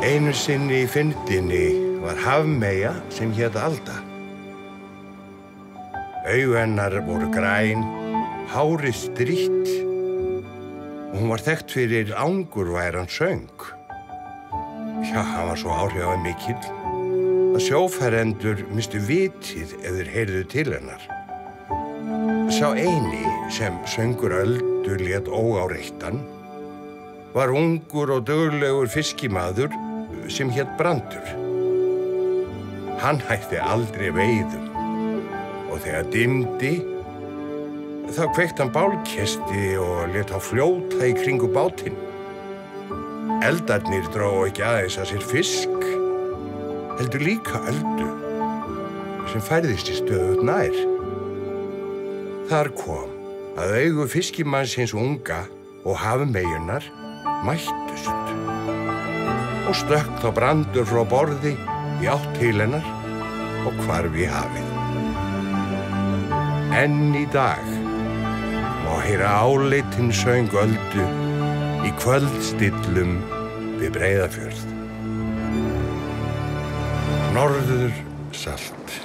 Einu sinni í fyndinni var hafmeyja sem hét Alda. Augu hennar voru græn, hárið strítt og hún var þekkt fyrir angurværan söng. Já, hann var svo áhrifamikill að sjófarendur mistu vitið ef þeir heyrðu til hennar. Sá eini sem söngur Öldu lét óáreittan var ungur og duglegur fiskimaður sem hét Brandur. Hann hætti aldrei veiðum og þegar dimmdi þá kveikti hann bálkesti og lét hann fljóta í kringu bátinn. Eldarnir drógu ekki aðeins að sér fisk, heldur líka Öldu sem færðist í stöðugt nær. Þar kom að augu fiskimannsins unga og hafmeyjunnar mættust og stökk þá Brandur frá borði í átt til hennar og hvarf í hafið. Enn í dag má heyra áleitin söng Öldu í kvöldstillum við Breiðafjörð. Norður salt.